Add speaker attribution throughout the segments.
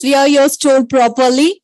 Speaker 1: Clear your stool properly.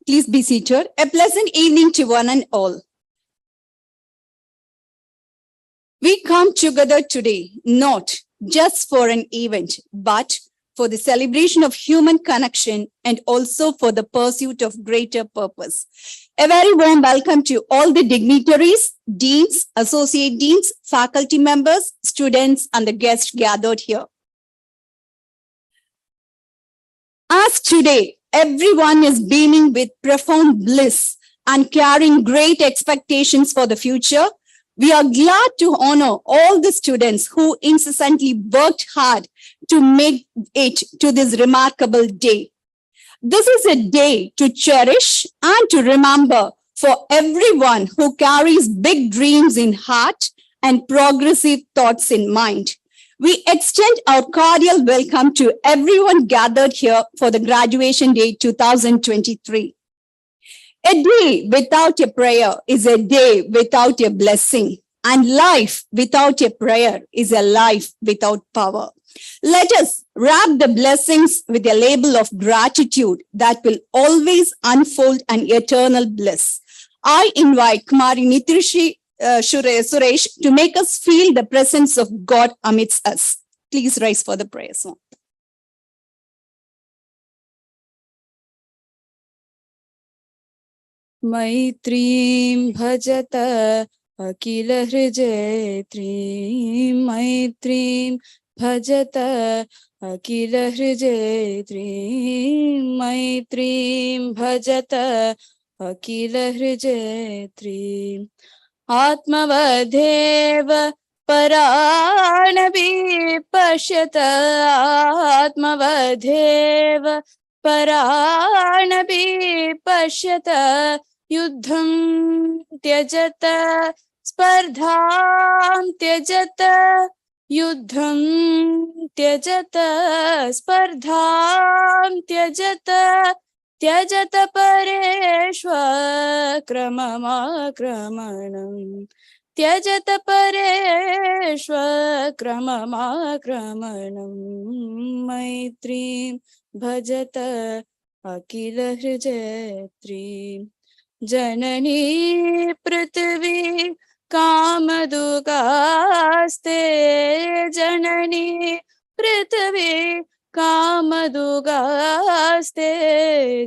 Speaker 1: Please be seated. A pleasant evening to one and all. We come together today, not just for an event, but for the celebration of human connection and also for the pursuit of greater purpose. A very warm welcome to all the dignitaries, deans, associate deans, faculty members, students, and the guests gathered here. As today, everyone is beaming with profound bliss and carrying great expectations for the future, we are glad to honor all the students who incessantly worked hard to make it to this remarkable day. This is a day to cherish and to remember for everyone who carries big dreams in heart and progressive thoughts in mind. We extend our cordial welcome to everyone gathered here for the Graduation Day 2023. A day without a prayer is a day without a blessing, and life without a prayer is a life without power. Let us wrap the blessings with a label of gratitude that will always unfold an eternal bliss. I invite Kumari Nitrishi Suresh to make us feel the presence of God amidst us. Please rise for the prayer song.
Speaker 2: Maitrim bhajata akila hrijayatrim. Maitrim bhajata akila hrijayatrim. Maitrim bhajata akila hrijayatrim. Atmavadeva paranabi pashyata. Atmavadeva paranabi pashyata. Yuddham tyajata spardham tyajata. Yuddham tyajata spardham tyajata. Tyajata pareshva kramamakramanam. Tyajata pareshva kramamakramanam. Maitrim bhajata akila hrijayatrim. Janani prithvi kamadugaste. Janani prithvi kamadugaste.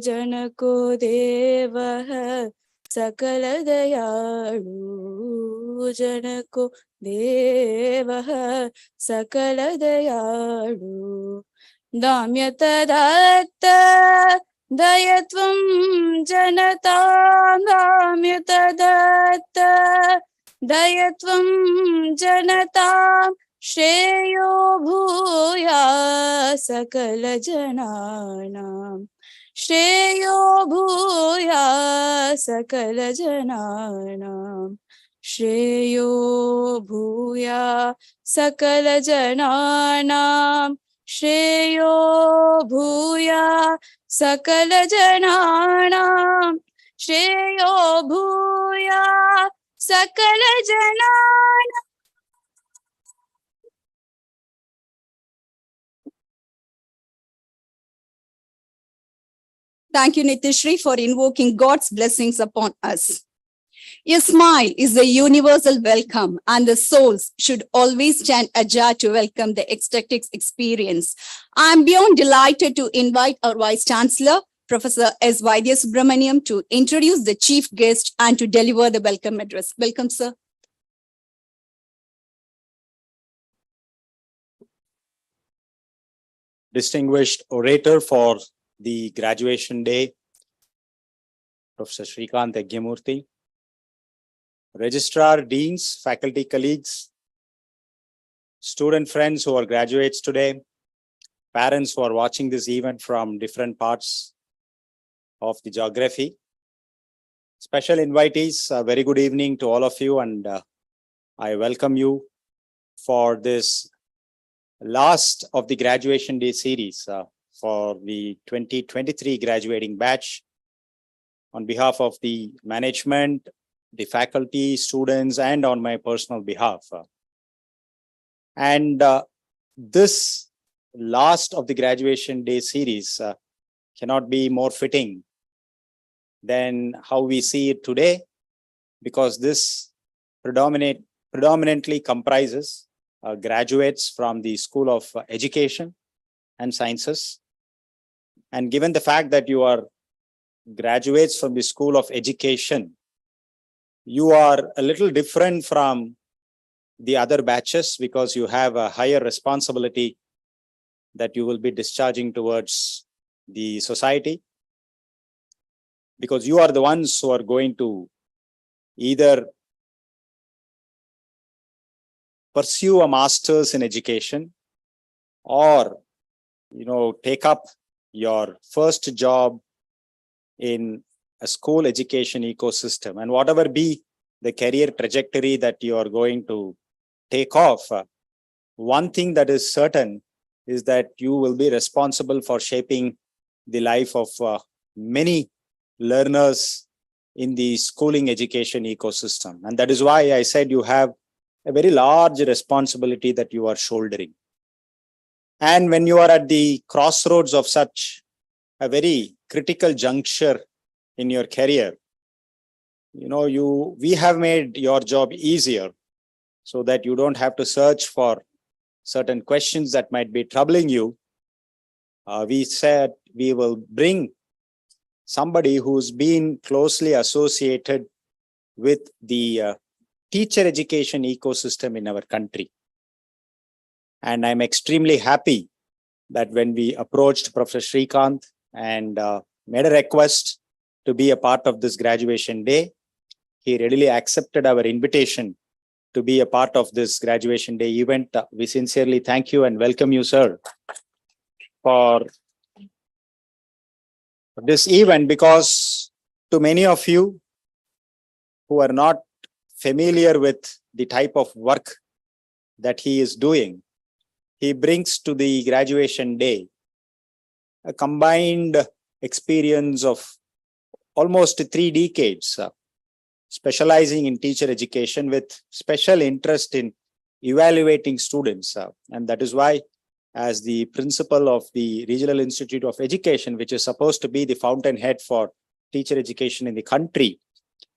Speaker 2: Janako devah sakala dayalu. Janako devah sakala dayalu. Damyata datta dayatvam janatam. Damyata datta dayatvam janatam. Shreyo bhuya sakala jananam. Shreyo bhuya sakala jananam. Shreyo bhuya sakala jananam. Shreyo bhuya sakala jananam. Shreyo bhuya sakala jananam.
Speaker 1: Thank you, Nitishri, for invoking God's blessings upon us. Your smile is a universal welcome, and the souls should always stand ajar to welcome the ecstatic experience. I am beyond delighted to invite our Vice Chancellor, Professor S. Vaidya Subramaniam, to introduce the chief guest and to deliver the welcome address. Welcome, sir.
Speaker 3: distinguished orator for the graduation day, Professor Srikanth Yaggyamurthy, registrar, deans, faculty colleagues, student friends who are graduates today, parents who are watching this event from different parts of the geography. Special invitees, a very good evening to all of you, and I welcome you for this last of the graduation day series for the 2023 graduating batch. On behalf of the management, the faculty, students, and on my personal behalf. This last of the graduation day series cannot be more fitting than how we see it today, because this predominantly comprises graduates from the School of Education and Sciences. And given the fact that you are graduates from the School of Education, you are a little different from the other batches because you have a higher responsibility that you will be discharging towards the society, because you are the ones who are going to either pursue a master's in education or take up your first job in a school education ecosystem. And whatever be the career trajectory that you are going to take off, one thing that is certain is that you will be responsible for shaping the life of many learners in the schooling education ecosystem. And that is why I said you have a very large responsibility that you are shouldering. And when you are at the crossroads of such a very critical juncture in your career, we have made your job easier so that you don't have to search for certain questions that might be troubling you. We said we will bring somebody who's been closely associated with the teacher education ecosystem in our country. And I'm extremely happy that when we approached Professor Srikanth and made a request to be a part of this graduation day, he readily accepted our invitation to be a part of this graduation day event. We sincerely thank you and welcome you, sir, for this event, because to many of you who are not familiar with the type of work that he is doing, he brings to the graduation day a combined experience of almost 3 decades, specializing in teacher education with special interest in evaluating students. And that is why, as the principal of the Regional Institute of Education, which is supposed to be the fountainhead for teacher education in the country,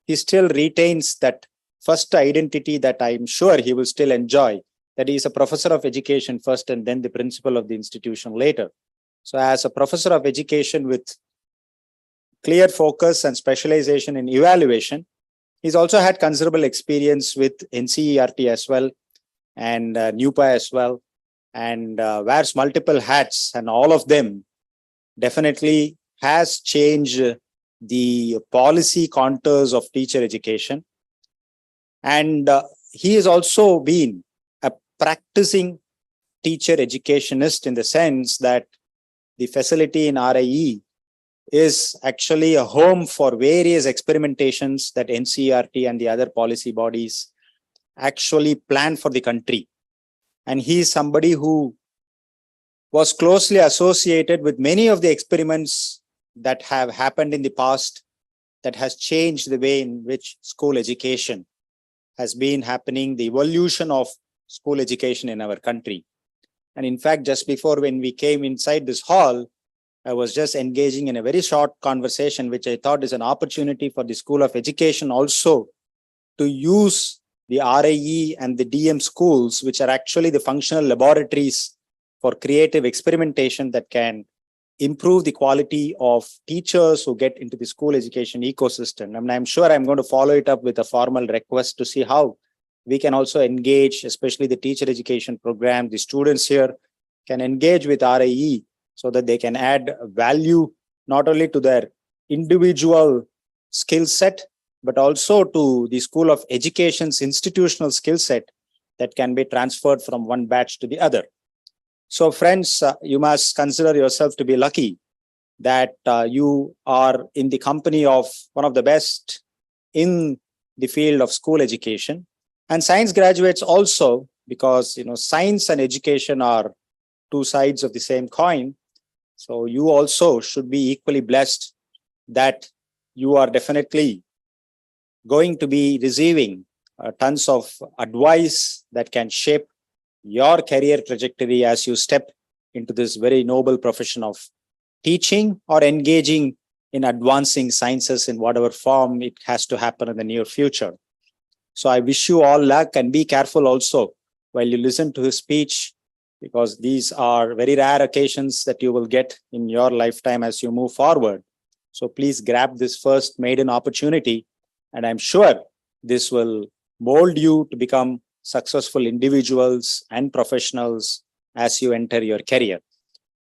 Speaker 3: he still retains that first identity that I'm sure he will still enjoy, that he is a professor of education first and then the principal of the institution later. So as a professor of education with clear focus and specialization in evaluation, he's also had considerable experience with NCERT as well and NUPA as well, and wears multiple hats, and all of them definitely has changed the policy contours of teacher education. And he has also been a practicing teacher educationist in the sense that the facility in RIE is actually a home for various experimentations that NCERT and the other policy bodies actually plan for the country. And he is somebody who was closely associated with many of the experiments that have happened in the past that has changed the way in which school education has been happening, the evolution of school education in our country. And in fact, just before when we came inside this hall, I was just engaging in a very short conversation, which I thought is an opportunity for the School of Education also to use the RIE and the DM schools, which are actually the functional laboratories for creative experimentation that can improve the quality of teachers who get into the school education ecosystem. And I'm sure I'm going to follow it up with a formal request to see how we can also engage, especially the teacher education program, the students here, can engage with RAE so that they can add value not only to their individual skill set, but also to the School of Education's institutional skill set that can be transferred from one batch to the other. So friends, you must consider yourself to be lucky that you are in the company of one of the best in the field of school education. And science graduates also, because science and education are two sides of the same coin. So you also should be equally blessed that you are definitely going to be receiving tons of advice that can shape your career trajectory as you step into this very noble profession of teaching or engaging in advancing sciences in whatever form it has to happen in the near future. So I wish you all luck, and be careful also while you listen to his speech, because these are very rare occasions that you will get in your lifetime as you move forward. So please grab this first maiden opportunity, and I'm sure this will mold you to become successful individuals and professionals as you enter your career.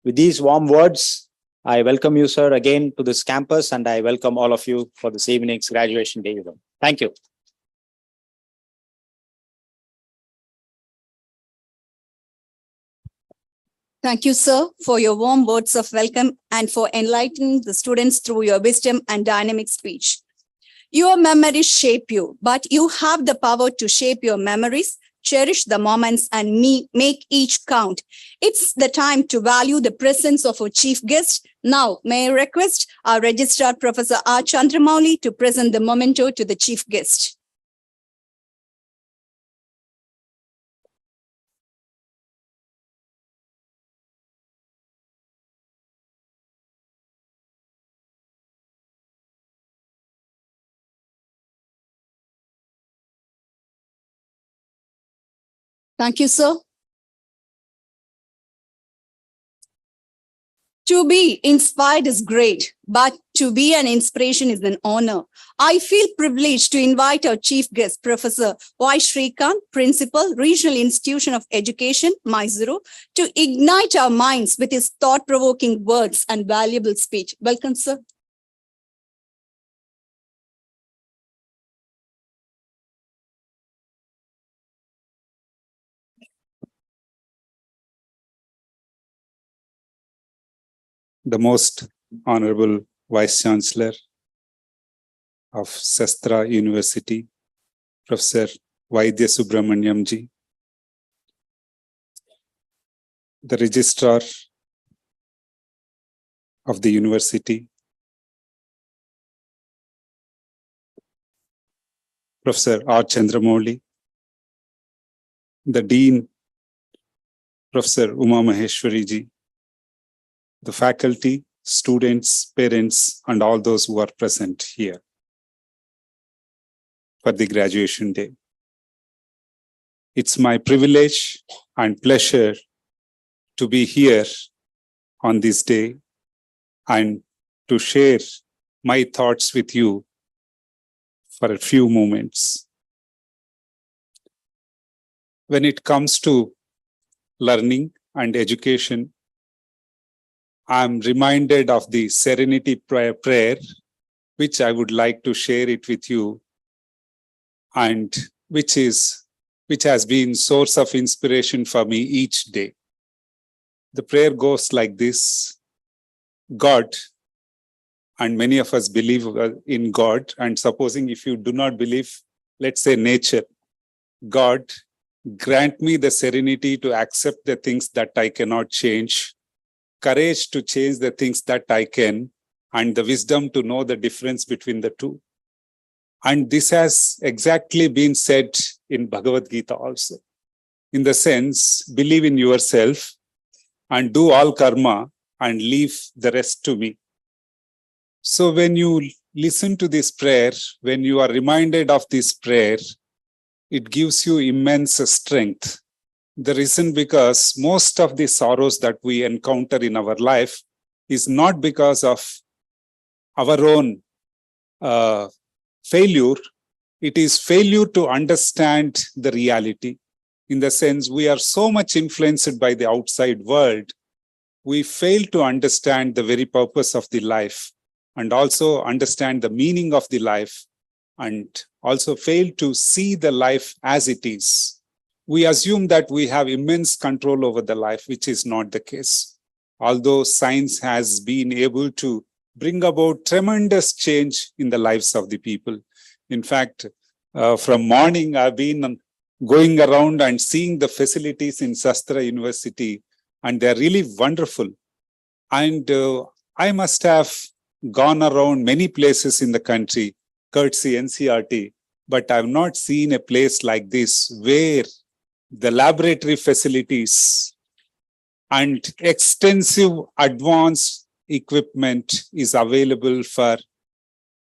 Speaker 3: With these warm words, I welcome you, sir, again to this campus, and I welcome all of you for this evening's graduation day event. Thank you.
Speaker 1: Thank you, sir, for your warm words of welcome and for enlightening the students through your wisdom and dynamic speech. Your memories shape you, but you have the power to shape your memories, cherish the moments, and make each count. It's the time to value the presence of our chief guest. Now, may I request our Registrar, Professor R. Chandramouli, to present the memento to the chief guest. Thank you, sir. To be inspired is great, but to be an inspiration is an honor. I feel privileged to invite our chief guest, Professor Y. Shrikant, Principal, Regional Institution of Education, Mysuru, to ignite our minds with his thought-provoking words and valuable speech. Welcome, sir.
Speaker 4: The most honorable Vice Chancellor of SASTRA University, Professor Vaidya Subramaniam ji, the Registrar of the University, Professor R. Chandramouli, the Dean, Professor Uma Maheshwari ji, the faculty, students, parents, and all those who are present here for the graduation day. It's my privilege and pleasure to be here on this day and to share my thoughts with you for a few moments. When it comes to learning and education, I'm reminded of the Serenity Prayer, which I would like to share it with you, and which has been source of inspiration for me each day. The prayer goes like this: God, and many of us believe in God, and supposing if you do not believe, let's say nature, God, grant me the serenity to accept the things that I cannot change, courage to change the things that I can, and the wisdom to know the difference between the two. And this has exactly been said in Bhagavad Gita also. In the sense, believe in yourself and do all karma and leave the rest to me. So when you listen to this prayer, when you are reminded of this prayer, it gives you immense strength. The reason because most of the sorrows that we encounter in our life is not because of our own failure. It is failure to understand the reality. in the sense we are so much influenced by the outside world, we fail to understand the very purpose of the life and also understand the meaning of the life and also fail to see the life as it is. We assume that we have immense control over the life, which is not the case. Although science has been able to bring about tremendous change in the lives of the people. In fact, from morning, I've been going around and seeing the facilities in SASTRA University, and they're really wonderful. And I must have gone around many places in the country, courtesy NCRT, but I've not seen a place like this where the laboratory facilities and extensive advanced equipment is available for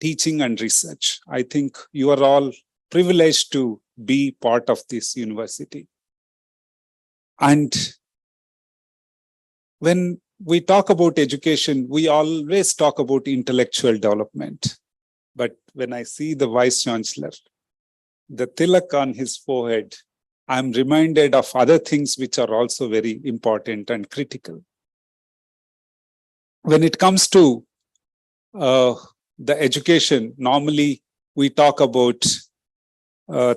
Speaker 4: teaching and research. I think you are all privileged to be part of this university. And when we talk about education, we always talk about intellectual development. But when I see the Vice Chancellor, the tilak on his forehead, I'm reminded of other things which are also very important and critical. When it comes to the education, normally we talk about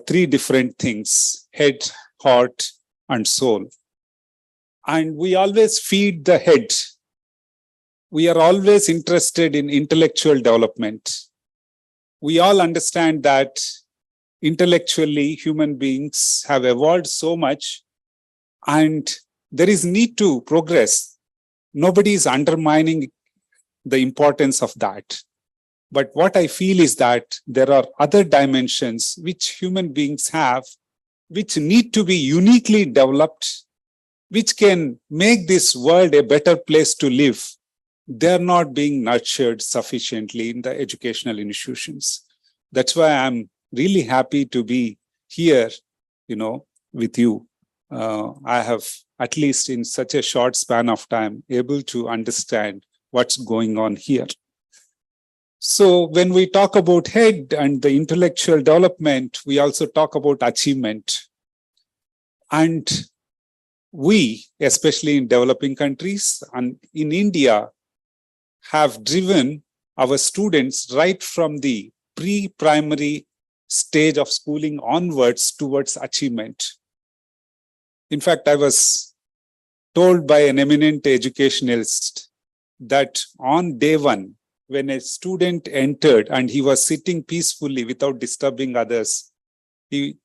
Speaker 4: three different things: head, heart, and soul. And we always feed the head. We are always interested in intellectual development. We all understand that intellectually human beings have evolved so much and there is need to progress. Nobody is undermining the importance of that. But what I feel is that there are other dimensions which human beings have, which need to be uniquely developed, which can make this world a better place to live. They're not being nurtured sufficiently in the educational institutions. That's why I'm really happy to be here, with you. I have, at least in such a short span of time, able to understand what's going on here. So when we talk about head and the intellectual development, we also talk about achievement. And we, especially in developing countries and in India, have driven our students right from the pre-primary stage of schooling onwards towards achievement. In fact, I was told by an eminent educationalist that on day one, when a student entered and he was sitting peacefully without disturbing others, he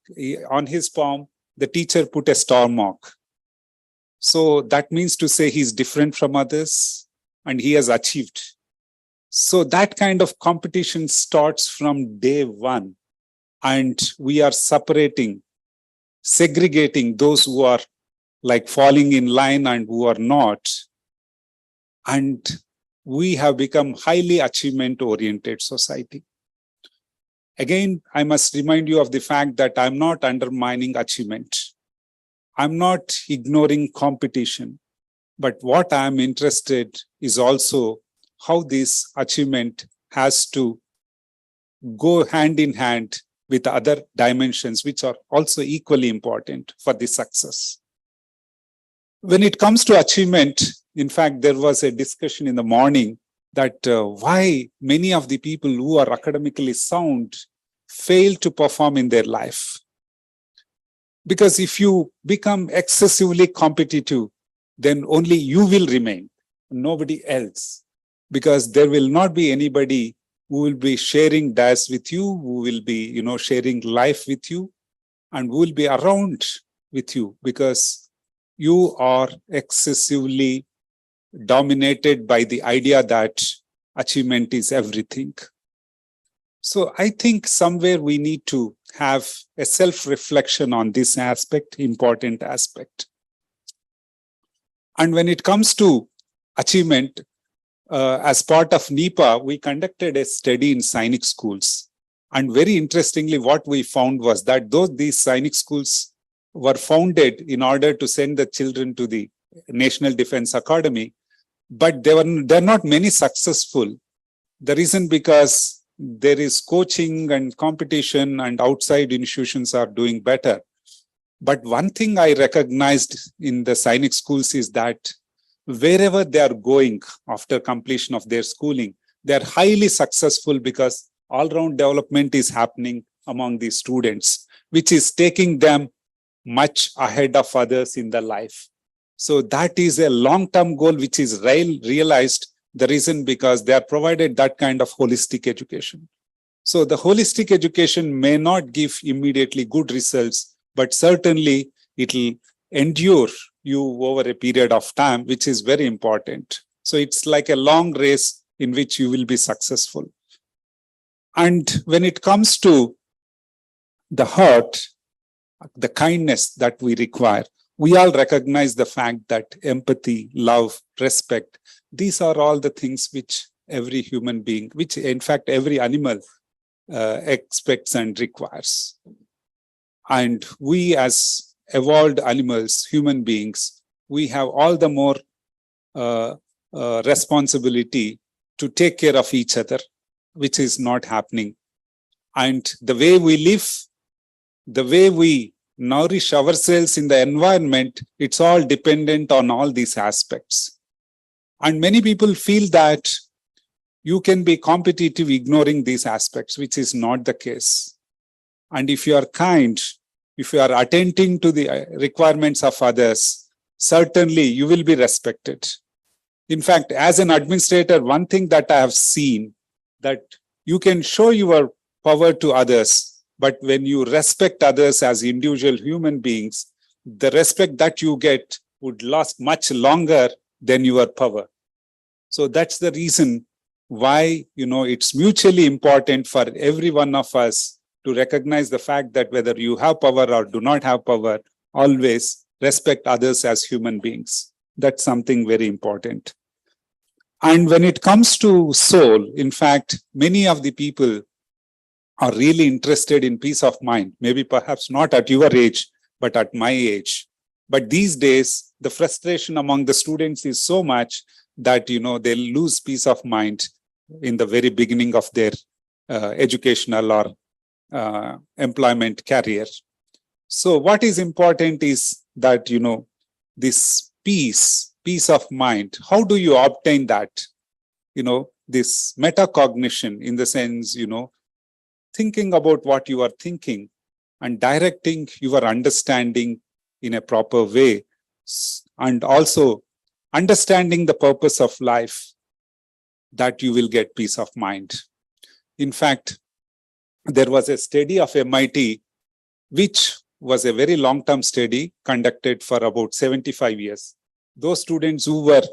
Speaker 4: on his palm, the teacher put a star mark. So that means to say he's different from others and he has achieved. So that kind of competition starts from day one. And we are separating, segregating those who are like falling in line and who are not. And we have become highly achievement-oriented society. Again, I must remind you of the fact that I'm not undermining achievement. I'm not ignoring competition. But what I'm interested is also how this achievement has to go hand in hand with other dimensions, which are also equally important for the success. When it comes to achievement, in fact, there was a discussion in the morning that why many of the people who are academically sound fail to perform in their life. Because if you become excessively competitive, then only you will remain, nobody else. Because there will not be anybody who will be sharing dice with you, who will be, sharing life with you, and who will be around with you, because you are excessively dominated by the idea that achievement is everything. So I think somewhere we need to have a self-reflection on this aspect, important aspect. And when it comes to achievement, as part of NEPA, we conducted a study in Sainik schools. And very interestingly, what we found was that these Sainik schools were founded in order to send the children to the National Defense Academy, but there are not many successful. The reason because there is coaching and competition and outside institutions are doing better. But one thing I recognized in the Sainik schools is that wherever they are going after completion of their schooling, they are highly successful because all-round development is happening among the students, which is taking them much ahead of others in the life. So that is a long-term goal which is realized. The reason because they are provided that kind of holistic education. So the holistic education may not give immediately good results, but certainly it will endure you over a period of time, which is very important. So it's like a long race in which you will be successful. And when it comes to the heart, the kindness that we require, we all recognize the fact that empathy, love, respect, these are all the things which every human being, which in fact every animal expects and requires. And we as evolved animals, human beings, we have all the more responsibility to take care of each other, which is not happening. And the way we live, the way we nourish ourselves in the environment, it's all dependent on all these aspects. And many people feel that you can be competitive ignoring these aspects, which is not the case. And if you are kind, if you are attending to the requirements of others, certainly you will be respected. In fact, as an administrator, one thing that I have seen, that you can show your power to others, but when you respect others as individual human beings, the respect that you get would last much longer than your power. So that's the reason why, it's mutually important for every one of us to recognize the fact that whether you have power or do not have power, always respect others as human beings. That's something very important. And when it comes to soul, in fact, many of the people are really interested in peace of mind, maybe perhaps not at your age, but at my age. But these days, the frustration among the students is so much that, they lose peace of mind in the very beginning of their educational or employment career. So what is important is that, this peace of mind, how do you obtain that? This metacognition, in the sense, thinking about what you are thinking and directing your understanding in a proper way, and also understanding the purpose of life, that you will get peace of mind. In fact, there was a study of MIT, which was a very long-term study conducted for about 75 years. Those students who were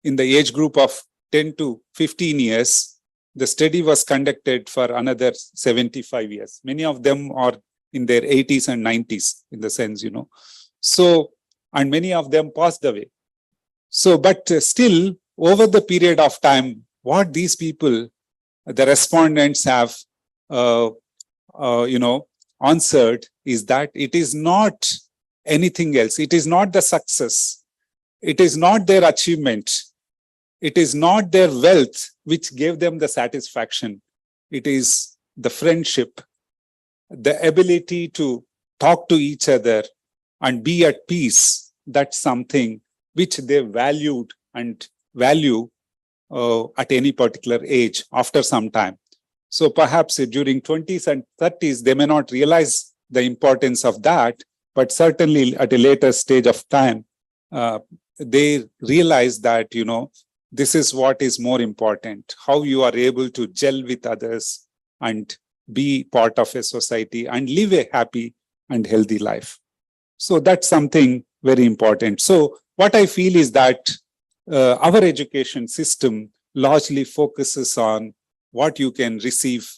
Speaker 4: in the age group of 10 to 15 years, the study was conducted for another 75 years. Many of them are in their 80s and 90s, in the sense, So, and many of them passed away. So, but still, over the period of time, what these people, the respondents have, answered is that it is not anything else. It is not the success. It is not their achievement. It is not their wealth which gave them the satisfaction. It is the friendship, the ability to talk to each other and be at peace. That's something which they valued and value at any particular age after some time. So perhaps during 20s and 30s, they may not realize the importance of that, but certainly at a later stage of time, they realize that, this is what is more important, how you are able to gel with others and be part of a society and live a happy and healthy life. So that's something very important. So what I feel is that our education system largely focuses on what you can receive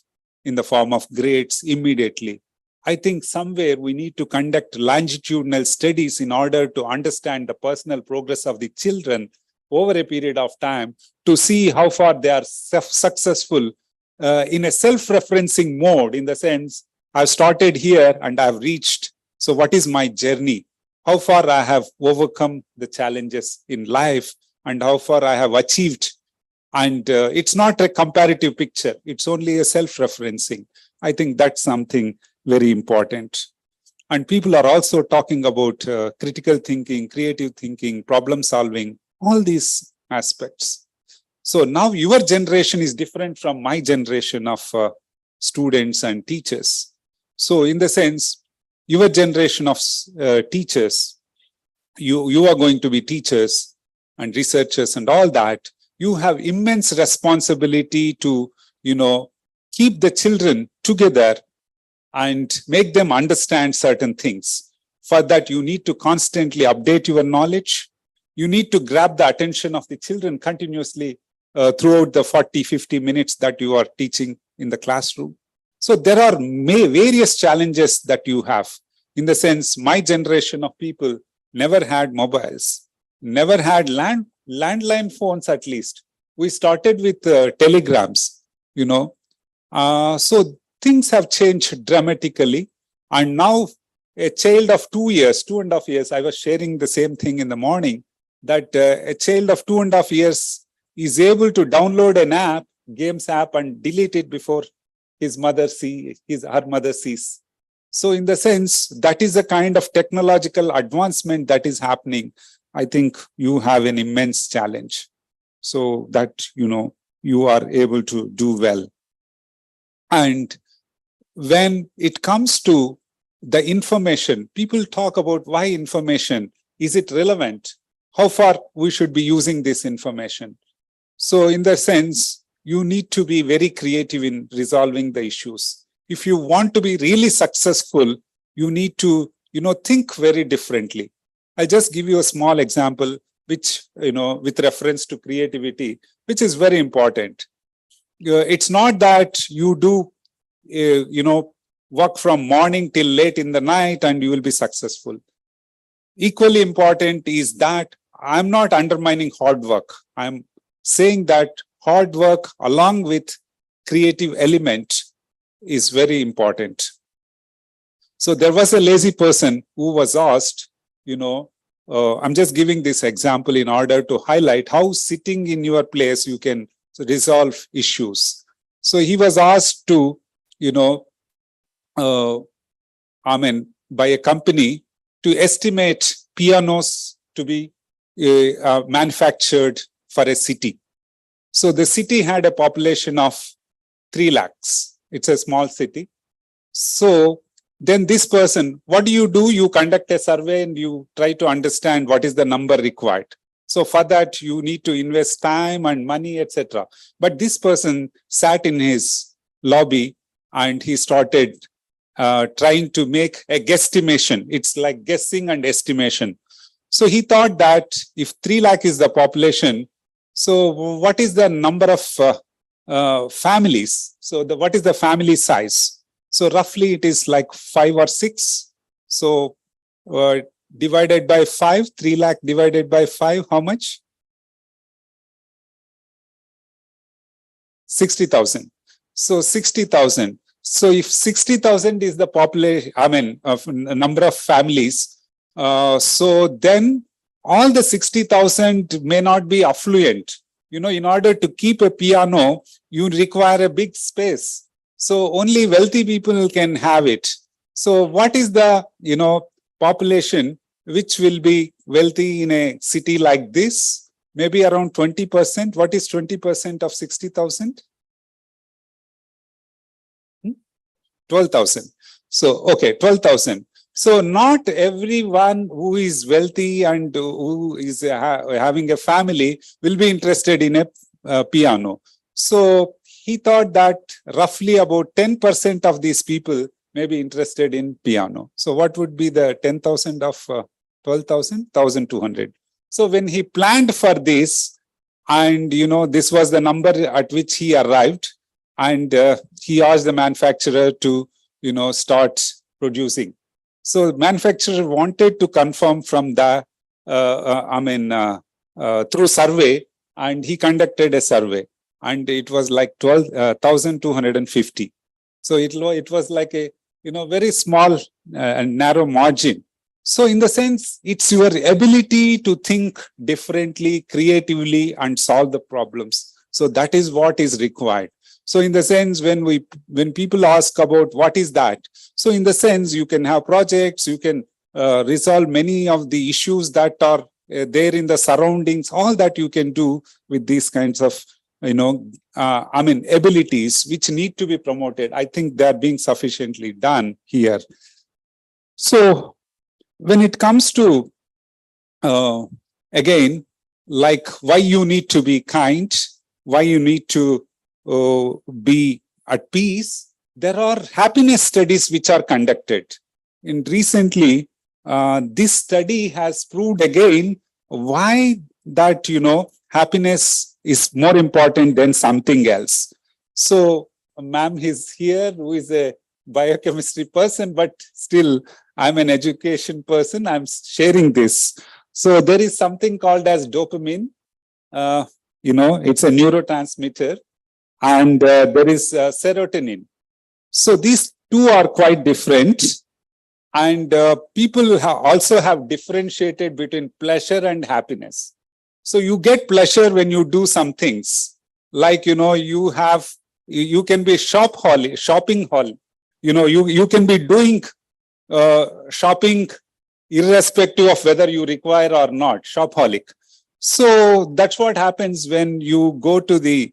Speaker 4: in the form of grades immediately. I think somewhere we need to conduct longitudinal studies in order to understand the personal progress of the children over a period of time, to see how far they are successful in a self-referencing mode, in the sense, I've started here and I've reached. So what is my journey? How far I have overcome the challenges in life and how far I have achieved. And it's not a comparative picture. It's only a self-referencing. I think that's something very important. And people are also talking about critical thinking, creative thinking, problem solving, all these aspects. So now your generation is different from my generation of students and teachers. So in the sense, your generation of teachers, you are going to be teachers and researchers and all that. You have immense responsibility to, keep the children together and make them understand certain things. For that, you need to constantly update your knowledge. You need to grab the attention of the children continuously throughout the 40, 50 minutes that you are teaching in the classroom. So there are various challenges that you have. In the sense, my generation of people never had mobiles, never had landline phones at least. We started with telegrams, So things have changed dramatically. And now a child of 2 years, 2.5 years, I was sharing the same thing in the morning, that a child of 2.5 years is able to download an app, games app, and delete it before her mother sees. So in the sense, that is a kind of technological advancement that is happening. I think you have an immense challenge so that, you are able to do well. And when it comes to the information, people talk about why information, is it relevant? How far we should be using this information? So in the sense, you need to be very creative in resolving the issues. If you want to be really successful, you need to, think very differently. I'll just give you a small example, which, with reference to creativity, which is very important. It's not that you do, work from morning till late in the night and you will be successful. Equally important is that I'm not undermining hard work. I'm saying that hard work along with creative element is very important. So there was a lazy person who was asked, I'm just giving this example in order to highlight how sitting in your place you can resolve issues. So he was asked to, by a company to estimate pianos to be manufactured for a city. So the city had a population of 3 lakhs. It's a small city. So then this person, what do? You conduct a survey and you try to understand what is the number required. So for that, you need to invest time and money, etc. But this person sat in his lobby and he started trying to make a guesstimation. It's like guessing and estimation. So he thought that if 3 lakh is the population, so what is the number of families? So what is the family size? So roughly it is like 5 or 6. So divided by 5, 3 lakh divided by 5, how much? 60,000. So 60,000. So if 60,000 is the population, number of families, so then all the 60,000 may not be affluent. In order to keep a piano, you require a big space. So only wealthy people can have it. So what is the, population which will be wealthy in a city like this? Maybe around 20%. What is 20% of 60,000? 12,000. So, okay, 12,000. So not everyone who is wealthy and who is having a family will be interested in a piano. So he thought that roughly about 10% of these people may be interested in piano. So what would be the 10,000 of 12,000? 1,200. So when he planned for this, and this was the number at which he arrived, and he asked the manufacturer to start producing. So manufacturer wanted to confirm from the through survey, and he conducted a survey, and it was like 1,250. So it was like a very small and narrow margin. So in the sense, it's your ability to think differently, creatively, and solve the problems. So that is what is required. So in the sense, when people ask about what is that, so in the sense you can have projects, you can resolve many of the issues that are there in the surroundings, all that you can do with these kinds of, abilities which need to be promoted. I think they are being sufficiently done here. So when it comes to, again, like why you need to be kind, why you need to be at peace, there are happiness studies which are conducted. And recently, this study has proved again why that, happiness is more important than something else. So, ma'am is here, who is a biochemistry person, but still I'm an education person. I'm sharing this. So there is something called as dopamine. It's a neurotransmitter, and there is serotonin. So these two are quite different. And people also have differentiated between pleasure and happiness. So you get pleasure when you do some things, like, you can be shopping hall. You can be doing shopping irrespective of whether you require or not, shopaholic. So that's what happens when you go to the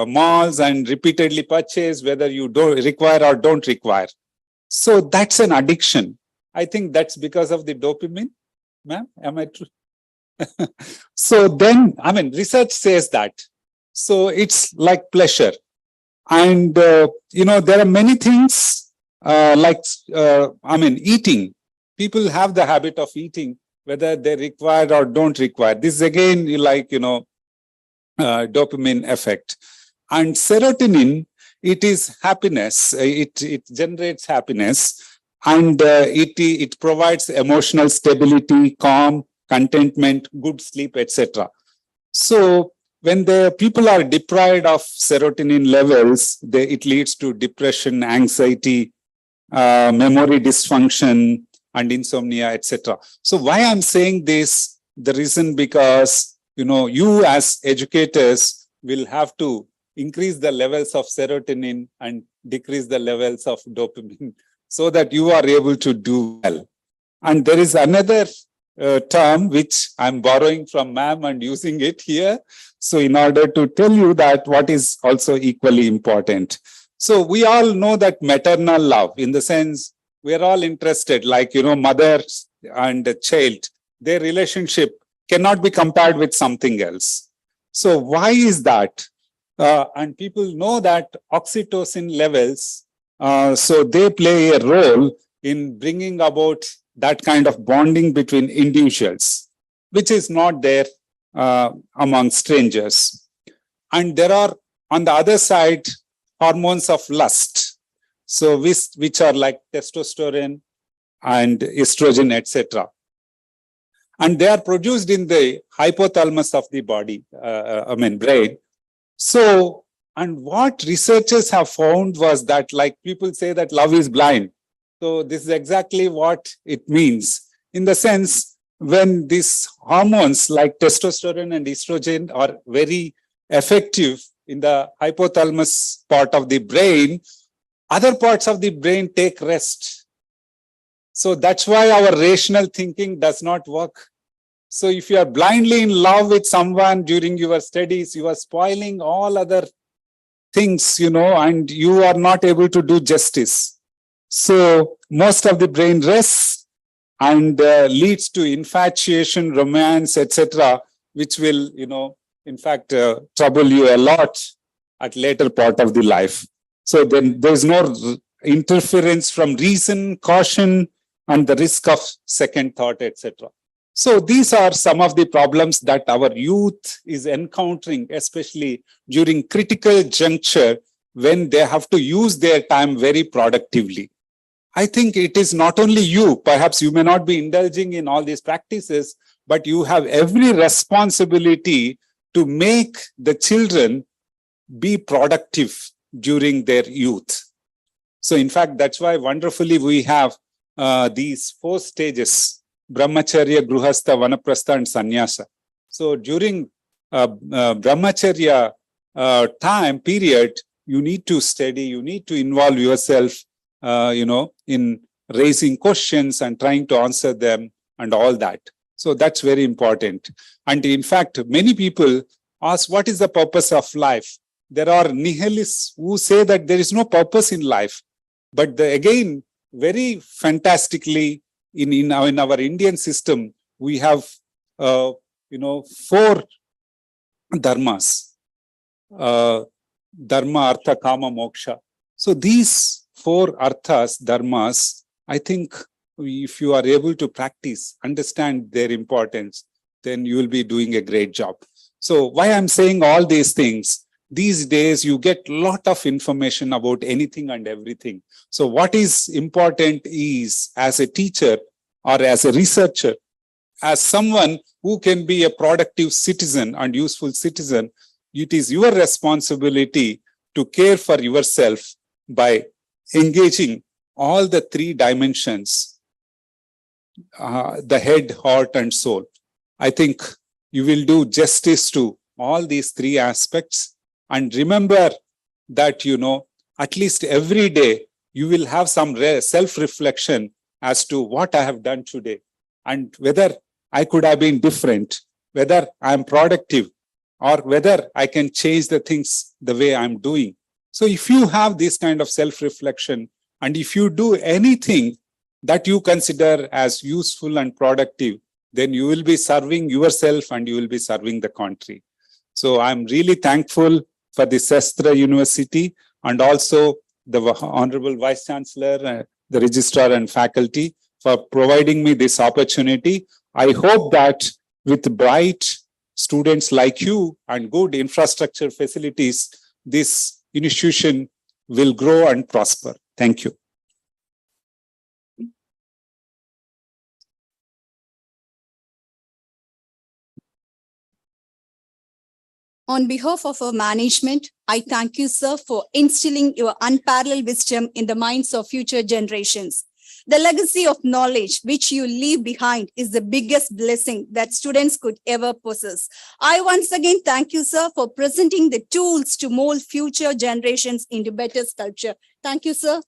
Speaker 4: malls and repeatedly purchase, whether you don't require or don't require. So that's an addiction. I think that's because of the dopamine. Ma'am, am I true? So then, research says that. So it's like pleasure. And, there are many things eating. People have the habit of eating, whether they require or don't require. This is again dopamine effect. And serotonin, it is happiness. It generates happiness, and it provides emotional stability, calm, contentment, good sleep, etc. So when the people are deprived of serotonin levels, it leads to depression, anxiety, memory dysfunction, and insomnia, etc. So why I'm saying this, the reason because, you as educators will have to increase the levels of serotonin and decrease the levels of dopamine so that you are able to do well. And there is another term which I'm borrowing from ma'am and using it here. So in order to tell you that what is also equally important. So we all know that maternal love, in the sense we are all interested, like, mother and child, their relationship cannot be compared with something else. So why is that? And people know that oxytocin levels, so they play a role in bringing about that kind of bonding between individuals, which is not there among strangers. And there are, on the other side, hormones of lust, so which are like testosterone and estrogen, etc. And they are produced in the hypothalamus of the body, brain. So, and what researchers have found was that, like, people say that love is blind. So this is exactly what it means, in the sense when these hormones like testosterone and estrogen are very effective in the hypothalamus part of the brain, other parts of the brain take rest. So that's why our rational thinking does not work. So if you are blindly in love with someone during your studies, you are spoiling all other things, and you are not able to do justice. So most of the brain rests and leads to infatuation, romance, etc., which will, in fact, trouble you a lot at later part of the life. So then there's no interference from reason, caution, and the risk of second thought, etc. So these are some of the problems that our youth is encountering, especially during critical juncture when they have to use their time very productively. I think it is not only you, perhaps you may not be indulging in all these practices, but you have every responsibility to make the children be productive during their youth. So in fact, that's why wonderfully we have these 4 stages: Brahmacharya, Gruhastha, Vanaprastha, and Sannyasa. So during Brahmacharya time period, you need to study, you need to involve yourself, in raising questions and trying to answer them and all that. So that's very important. And in fact, many people ask, what is the purpose of life? There are nihilists who say that there is no purpose in life. But again, very fantastically, in our Indian system, we have, 4 dharmas, dharma, artha, kama, moksha. So these 4 arthas, dharmas, I think if you are able to practice, understand their importance, then you will be doing a great job. So why I'm saying all these things, these days you get a lot of information about anything and everything. So what is important is, as a teacher or as a researcher, as someone who can be a productive citizen and useful citizen, it is your responsibility to care for yourself by engaging all the 3 dimensions, the head, heart, and soul. I think you will do justice to all these 3 aspects. And remember that, at least every day, you will have some self-reflection as to what I have done today and whether I could have been different, whether I'm productive, or whether I can change the things the way I'm doing. So if you have this kind of self-reflection, and if you do anything that you consider as useful and productive, then you will be serving yourself and you will be serving the country. So I'm really thankful for the SASTRA University and also the Honorable Vice Chancellor, the Registrar and faculty for providing me this opportunity. I hope that with bright students like you and good infrastructure facilities, this institution will grow and prosper. Thank you.
Speaker 1: On behalf of our management, I thank you, sir, for instilling your unparalleled wisdom in the minds of future generations. The legacy of knowledge which you leave behind is the biggest blessing that students could ever possess. I once again thank you, sir, for presenting the tools to mold future generations into better sculpture. Thank you, sir.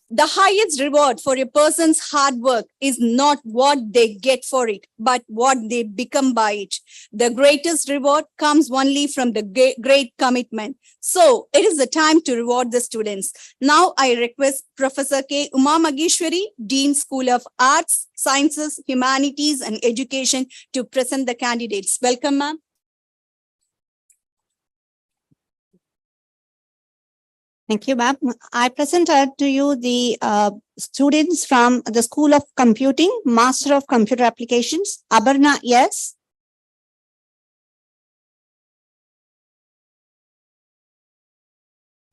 Speaker 1: The highest reward for a person's hard work is not what they get for it, but what they become by it. The greatest reward comes only from the great commitment. So it is the time to reward the students. Now I request Professor K. Uma Mageshwari, Dean School of Arts, Sciences, Humanities and Education to present the candidates. Welcome, ma'am.
Speaker 5: Thank you, ma'am. I present to you the students from the School of Computing, Master of Computer Applications, Abarna, yes.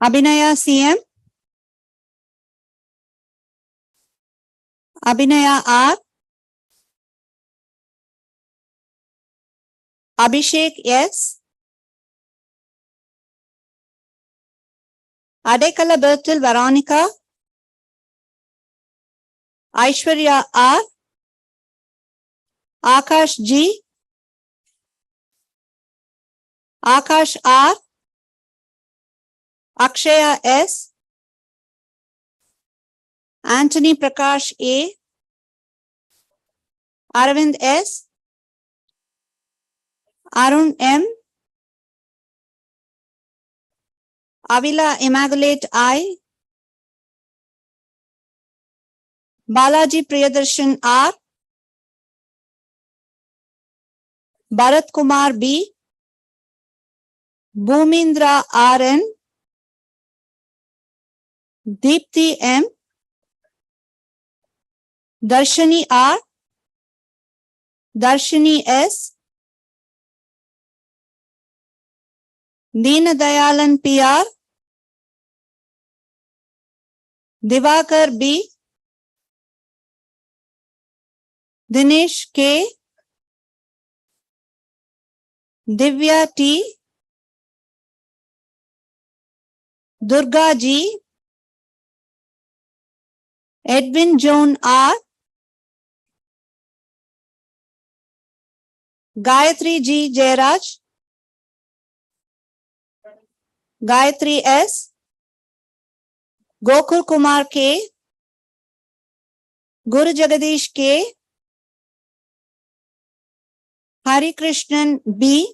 Speaker 5: Abhinaya, CM. Abhinaya, R. Abhishek, yes. Adekala Bertil, Veronica. Aishwarya, R. Akash, G. Akash, R. Akshaya, S. Anthony Prakash, A. Aravind, S. Arun, M. Avila Immaculate, I. Balaji Priyadarshan, R. Bharat Kumar, B. Bhumindra, R.N. Deepthi, M. Darshani, R. Darshani, S. Deena Dayalan, P.R. Divakar, B. Dinesh, K. Divya, T. Durga, G. Edwin Joan, R. Gayatri, G. Jairaj. Gayatri S, Gokul Kumar K, Guru Jagadish K, Hari Krishnan B,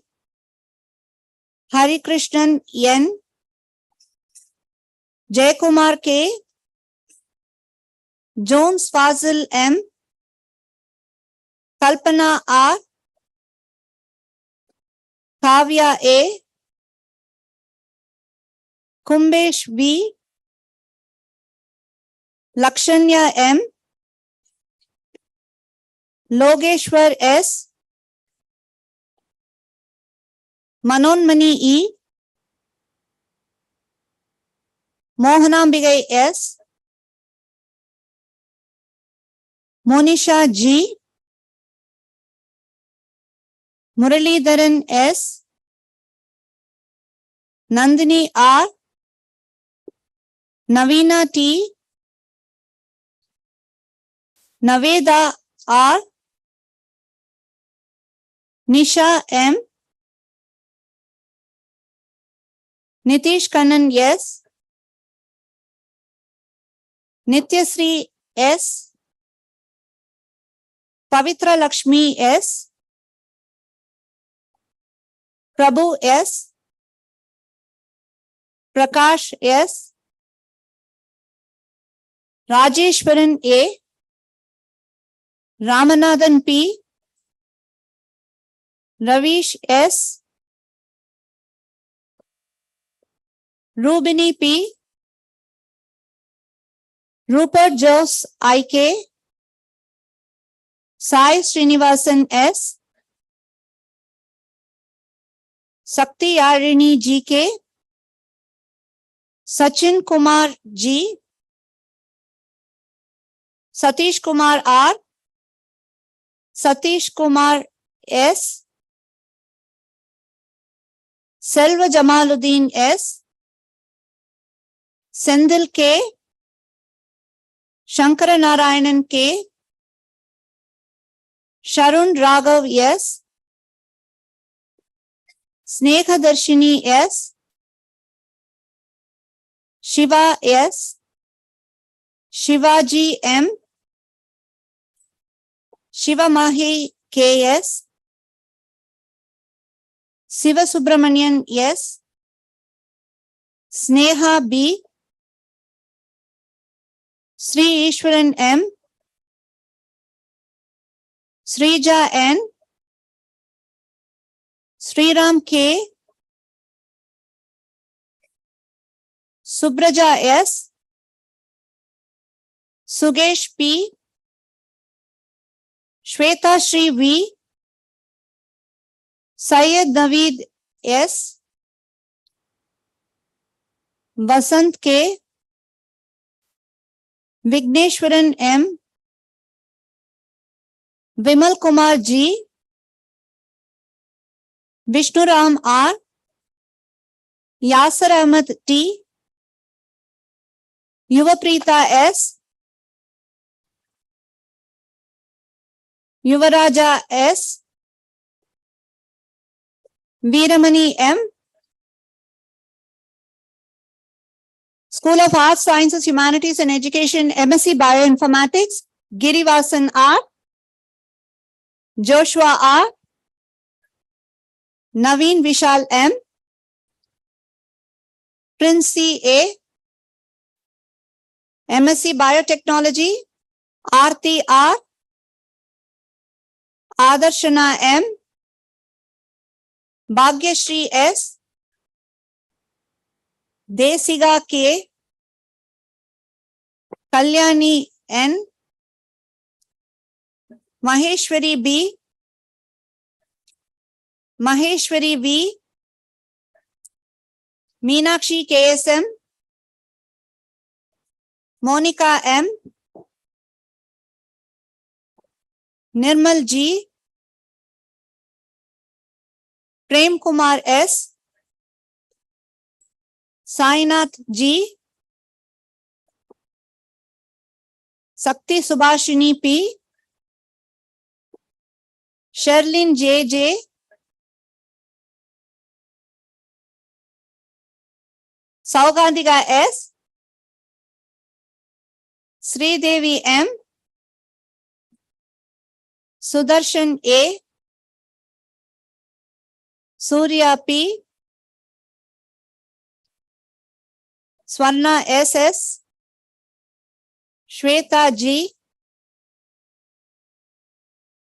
Speaker 5: Hari Krishnan N, Jaykumar K, Jones Fazil M, Kalpana R, Kavya A, Kumbesh V, Lakshanya M, Logeshwar S, Manonmani E, Mohanambigai S, Monisha G, Muralidharan S, Nandini R, Navina T, Naveda R, Nisha M, Nitish Kannan S, Nityasri S, Pavitra Lakshmi S, Prabhu S, Prakash S, Rajeshwaran A, Ramanathan P, Ravish S, Rubini P, Rupert Jose IK, Sai Srinivasan S, Sakti Yarini GK, Sachin Kumar G, Satish Kumar R, Satish Kumar S, Selva Jamaluddin S, Sendil K, Shankara Narayanan K, Sharun Raghav S, Snekha Darshini S, Shiva S, Shivaji M, Shiva Mahi KS, Siva Subramanian S, Sneha B, Sri Ishwaran M, Srija N, Sriram K, Subraja S, Sugesh P, Shweta Shri V, Syed Naveed S, Vasant K, Vigneshwaran M, Vimal Kumar G, Vishnuram R, Yasser Ahmed T, Yuvapreeta S, Yuvaraja S, Veeramani M, School of Arts, Sciences, Humanities and Education, MSc Bioinformatics, Girivasan R, Joshua R, Naveen Vishal M, Prince C A, MSc Biotechnology, Aarti R, Adarshana M, Bhagyashri S, Desiga K, Kalyani N, Maheshwari B, Maheshwari V, Meenakshi KSM, Monica M, Nirmal G, Prem Kumar S, Sainath G, Sakti Subhashini P, Sherlin JJ, Saugandika S, Sridevi M, Sudarshan A, Surya P, Swarna SS, Shweta G,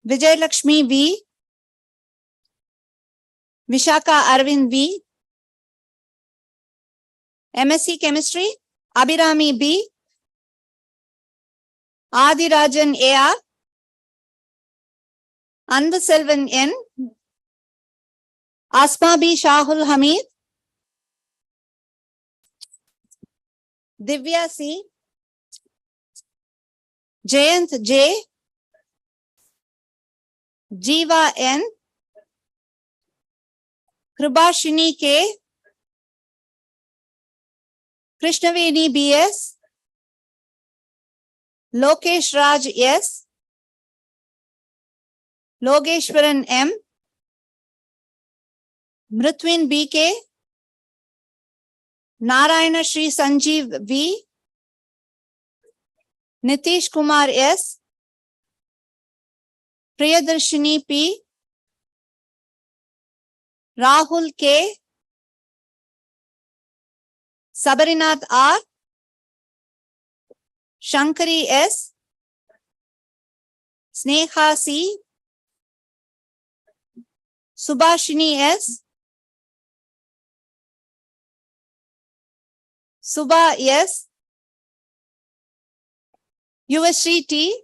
Speaker 5: Vijay Lakshmi V, Vishaka Arvind V, MSc Chemistry, Abhirami B, Adi Rajan AR, Anvaselvan N, Asma B Shahul Hamid, Divya C, Jayant J, Jiva N, Kribashini K, Krishnaveni BS, Lokesh Raj S, Logeshwaran M, Mritwin BK, Narayana Shri Sanjeev V, Nitish Kumar S, Priyadarshini P, Rahul K, Sabarinath R, Shankari S, Sneha C, Subhashini S, Subha S, Yuvashri T,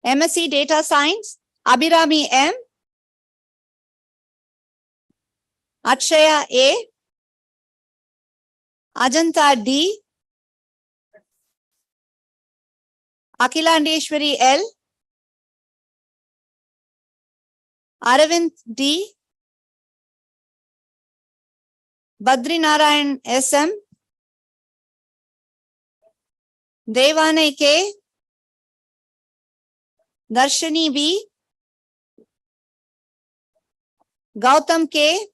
Speaker 5: MSc Data Science, Abhirami M, Akshaya A, Ajanta D, Akhilandeshwari L, Aravind D, Badrinarayan SM, Devane K, Darshani V, Gautam K,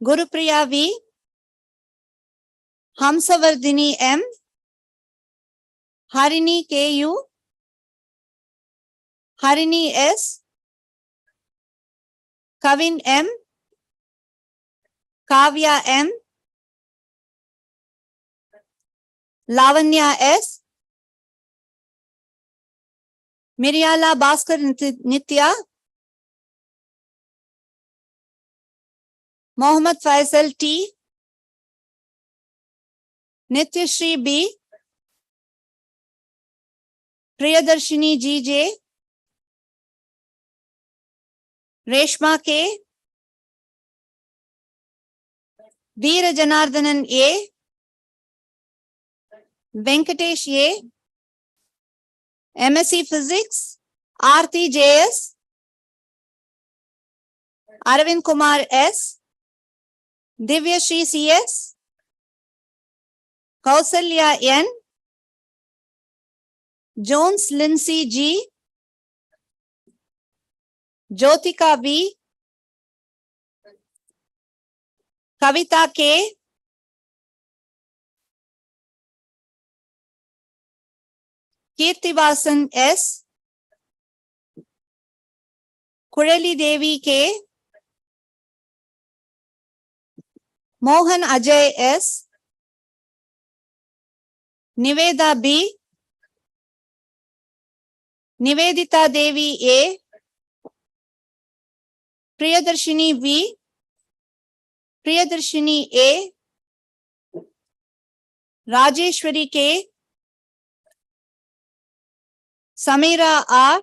Speaker 5: Gurupriya V, Hamsavardhini M, Harini KU, Harini S, Kavin M, Kavya M, Lavanya S, Miryala Bhaskar Nitya, Mohammad Faisal T, Nityashri B, Priyadarshini GJ, Reshma K, Veera Janardhanan A, Venkatesh A, MSc Physics, Aarti JS, Aravind Kumar S, Divyashri CS, Kausalya N, Jones Lindsay G, Jyotika V, Kavita K, Kirtivasan S, Kurali Devi K, Mohan Ajay S, Niveda B, Nivedita Devi A, Priyadarshini V, Priyadarshini A, Rajeshwari K, Samira R,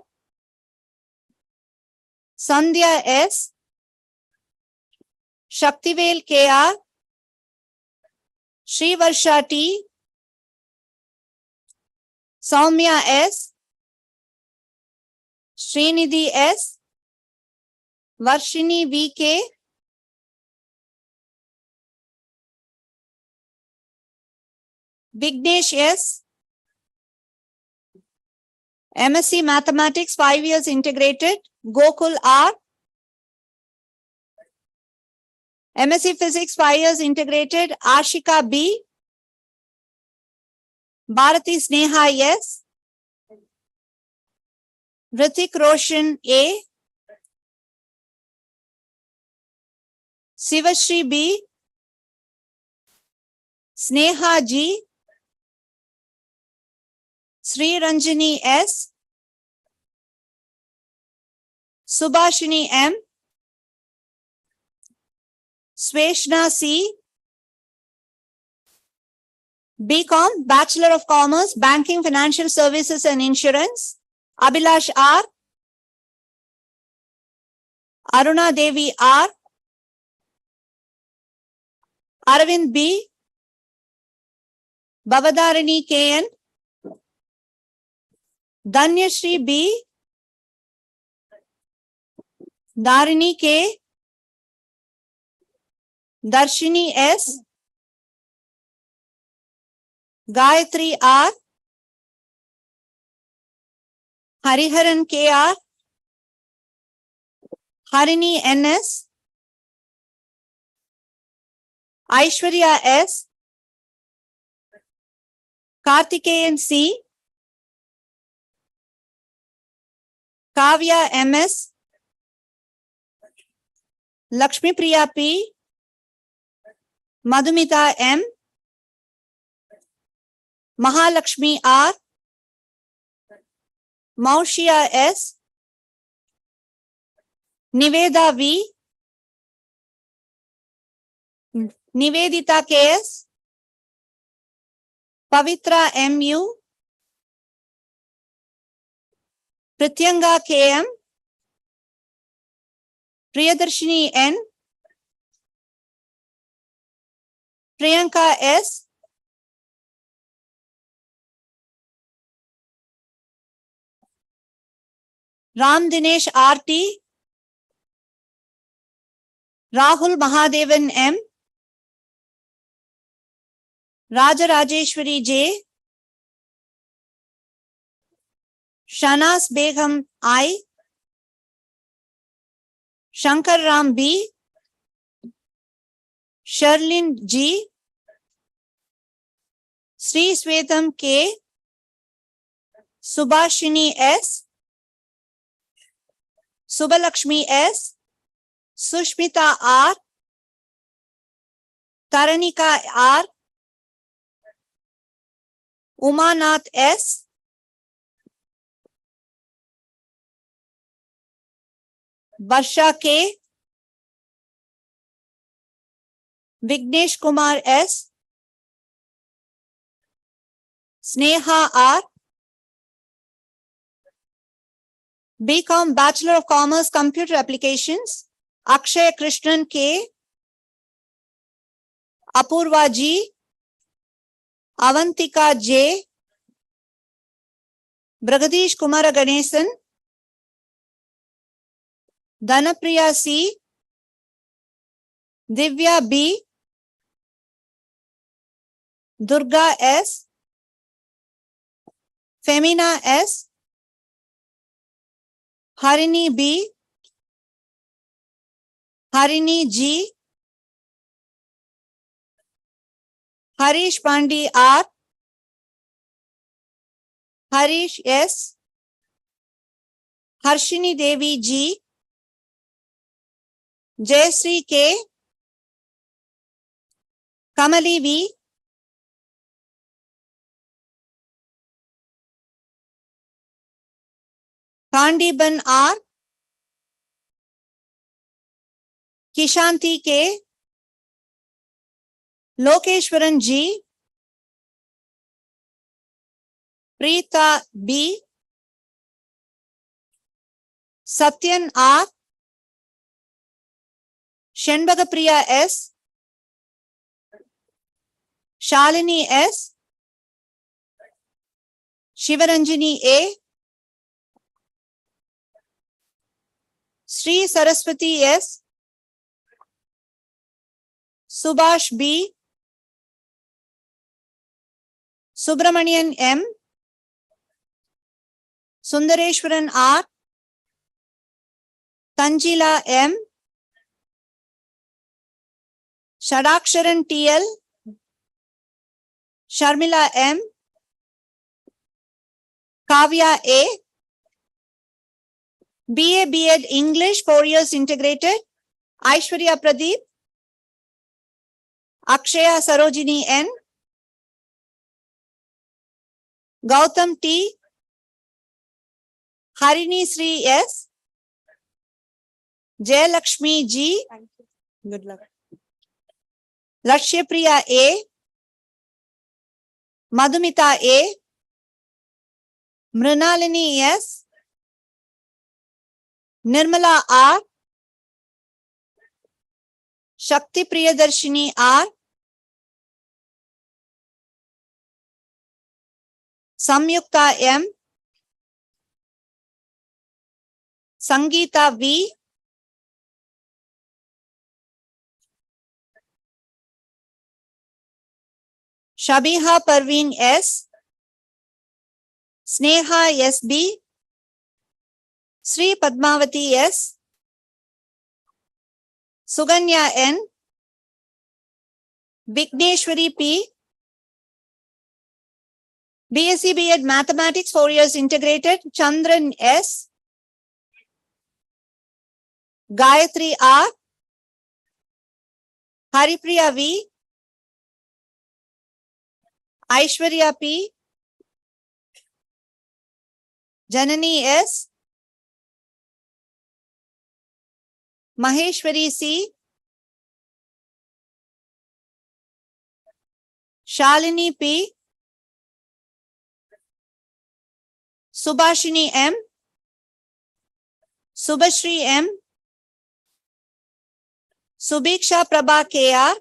Speaker 5: Sandhya S, Shaktivel KR, Srivarsha T, Soumya S, Srinidhi S, Varshini VK, Vignesh S, MSc Mathematics 5 years integrated, Gokul R, MSc Physics 5 years integrated, Ashika B. Bharati Sneha S. Ritik Roshan A. Sivashri B. Sneha G. Sri Ranjani S. Subhashini M. Sweshna C. BCom, Bachelor of Commerce, Banking, Financial Services and Insurance, Abhilash R. Aruna Devi R. Arvind B. Bavadarini KN. Dhanyashri B. Dharini K. Darshini S. Gayatri R. Hariharan KR. Harini NS. Aishwarya S. Karthikeyan C. Kavya MS. Lakshmi Priya P. Madhumita M. Mahalakshmi R. Maushia S. Niveda V. Nivedita KS. Pavitra MU. Prityanga KM. Priyadarshini N. Priyanka S. Ram Dinesh RT. Rahul Mahadevan M. Raja Rajeshwari J. Shanas Begum I. Shankar Ram B. Sherlin G. Sri Svetam K. Subhashini S. Subhalakshmi S. Sushmita R. Taranika R. Umanath S. Barsha K. Vignesh Kumar S. Sneha R. BCom, Bachelor of Commerce, Computer Applications, Akshay Krishnan K. Apurva G. Avantika J. Bragadish Kumara Ganesan. Dhanapriya C. Divya B. Durga S. Femina S. Harini B. Harini G. Harish Pandi R. Harish S. Harshini Devi G. Jayasri K. Kamali V. Kandiban R. Kishanti K. Lokeshwaran G. Preeta B. Satyan R. Shenbagapriya S. Shalini S. Shivaranjani A. Sri Saraswati S. Subhash B. Subramanian M. Sundareshwaran R. Tanjila M. Shadaksharan TL, Sharmila M, Kavya A, BA B.Ed English 4 years integrated, Aishwarya Pradeep, Akshaya Sarojini N, Gautam T, Harini Sri S, Jayalakshmi G, good luck, Lakshyapriya A, Madhumita A, Mrinalini S, Nirmala R, Shakti Priyadarshini R, Samyukta M, Sangeeta V, Shabiha Parveen S, Sneha SB, Sri Padmavati S, Suganya N, Vigneshwari P, BSc B.Ed Mathematics 4 years integrated, Chandran S, Gayatri R, Haripriya V, Aishwarya P, Janani S, Maheshwari C, Shalini P, Subhashini M, Subhashri M, Subhiksha Prabha KR,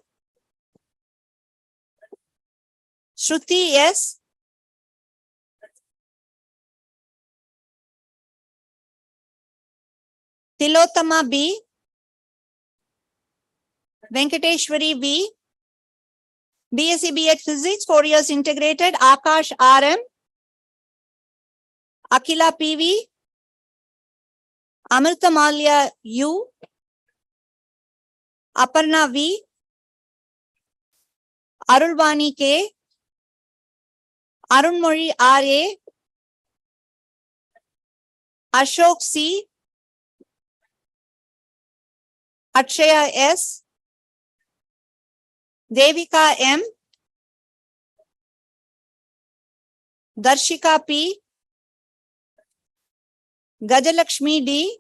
Speaker 5: Shruti S, Tilotama B, Venkateshwari V, BSc B.Ed Physics 4 years integrated, Akash RM, Akila PV, Amritamalya U, Aparna V, Arulvani K, Arunmori RA, Ashok C, Akshaya S, Devika M, Darshika P, Gajalakshmi D,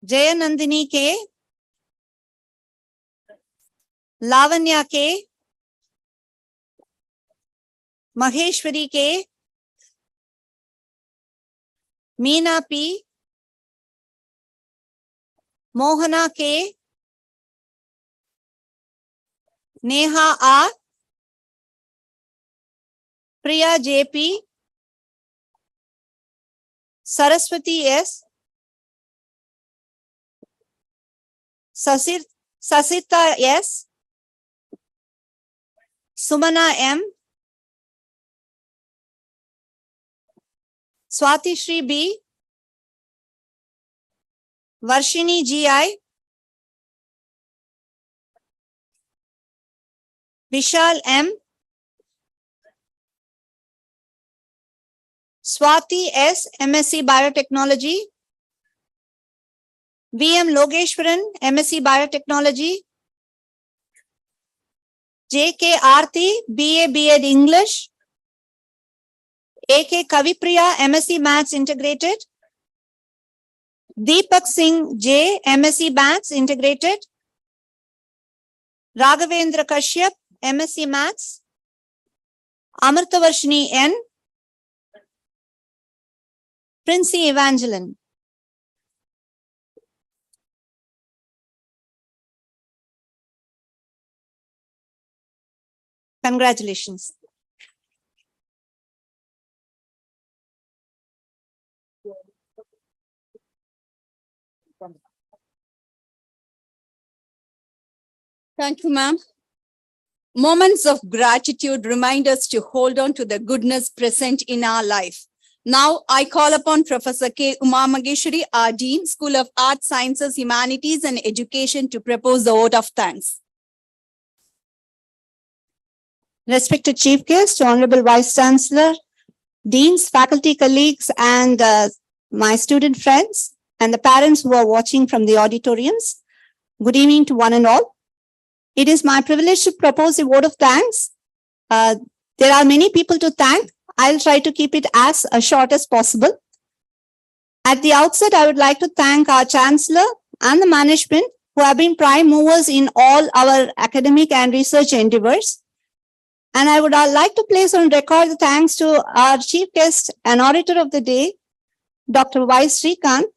Speaker 5: Jayanandini K, Lavanya K, Maheshwari K, Meena P, Mohana K, Neha R, Priya JP, Saraswati S, Sasita S, Sumana M, Swati Shri B, Varshini GI, Vishal M, Swati S, MSc Biotechnology, VM Logeshwaran, MSc Biotechnology, JK Aarti, BA B.Ed English, AK Kavipriya, MSc Maths Integrated, Deepak Singh J, MSc Maths Integrated, Raghavendra Kashyap, MSc Maths, Amritavarshini N, Princey Evangeline. Congratulations.
Speaker 1: Thank you, ma'am. Moments of gratitude remind us to hold on to the goodness present in our life. Now I call upon Professor K. Uma Mageshwari, our Dean, School of Arts, Sciences, Humanities and Education, to propose the vote of thanks.
Speaker 5: Respected Chief Guest, Honorable Vice Chancellor, Deans, faculty colleagues, and my student friends, and the parents who are watching from the auditoriums, good evening to one and all. It is my privilege to propose a vote of thanks. There are many people to thank. I'll try to keep it as short as possible. At the outset, I would like to thank our Chancellor and the management who have been prime movers in all our academic and research endeavors. And I would like to place on record the thanks to our chief guest and orator of the day, Dr. Y. Srikanth,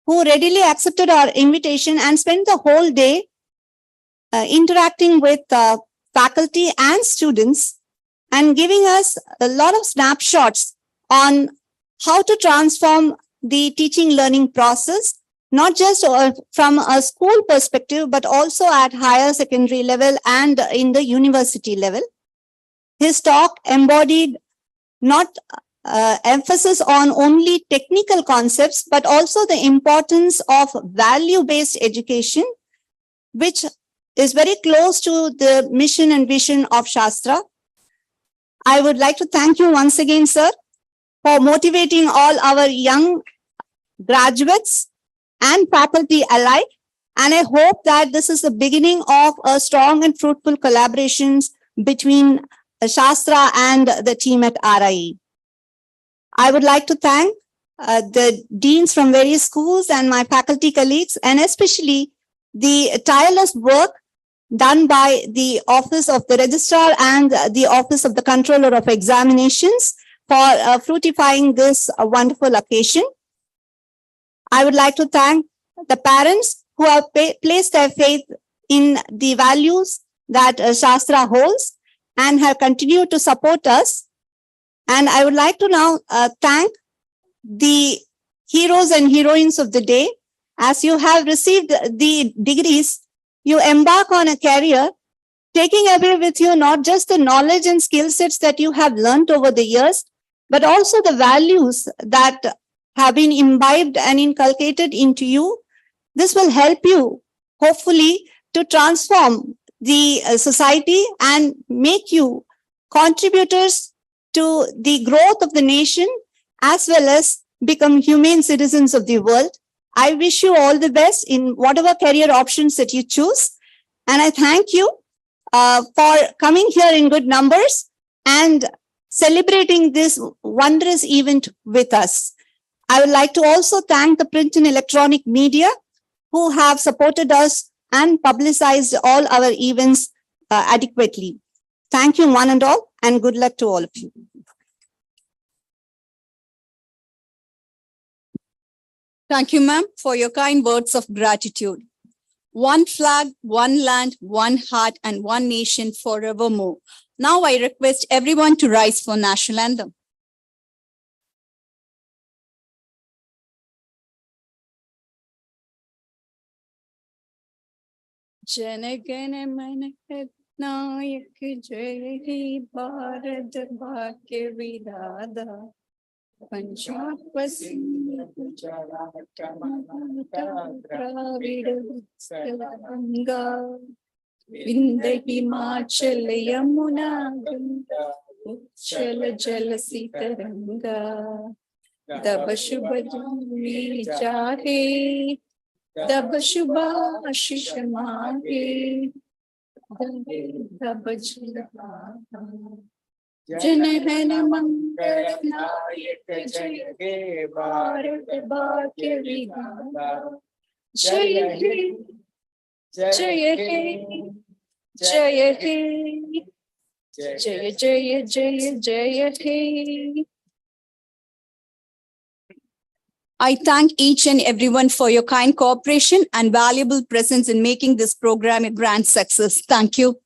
Speaker 5: who readily accepted our invitation and spent the whole day interacting with faculty and students and giving us a lot of snapshots on how to transform the teaching learning process, not just from a school perspective, but also at higher secondary level and in the university level. His talk embodied not emphasis on only technical concepts, but also the importance of value-based education, which is very close to the mission and vision of SASTRA. I would like to thank you once again, sir, for motivating all our young graduates and faculty alike. And I hope that this is the beginning of a strong and fruitful collaborations between SASTRA and the team at RIE. I would like to thank the deans from various schools and my faculty colleagues, and especially the tireless work done by the Office of the Registrar and the Office of the Controller of Examinations for fruitifying this wonderful occasion. I would like to thank the parents who have placed their faith in the values that SASTRA holds and have continued to support us. And I would like to now thank the heroes and heroines of the day. As you have received the degrees, you embark on a career, taking away with you not just the knowledge and skill sets that you have learned over the years, but also the values that have been imbibed and inculcated into you. This will help you, hopefully, to transform the society and make you contributors to the growth of the nation, as well as become humane citizens of the world. I wish you all the best in whatever career options that you choose. And I thank you for coming here in good numbers and celebrating this wondrous event with us. I would like to also thank the print and electronic media who have supported us and publicized all our events adequately. Thank you one and all, and good luck to all of you.
Speaker 1: Thank you, ma'am, for your kind words of gratitude. One flag, one land, one heart, and one nation forevermore. Now I request everyone to rise for national anthem. Jana Gana Mana Nayak Jai He Bharat Bhagya Vidada Punjab Pasim Ganga Vindhya Himachal Yamuna Uchala Jala Sitaranga Dab Shubha Jumi Jahe Dab Shubha Ashish Mahe Dab Janahana Mangala Nayak Jai Bharat Bhagya Vidada Jaya He Jaya He Jaya He Jaya Jaya Jaya Jaya He. I thank each and everyone for your kind cooperation and valuable presence in making this program a grand success. Thank you.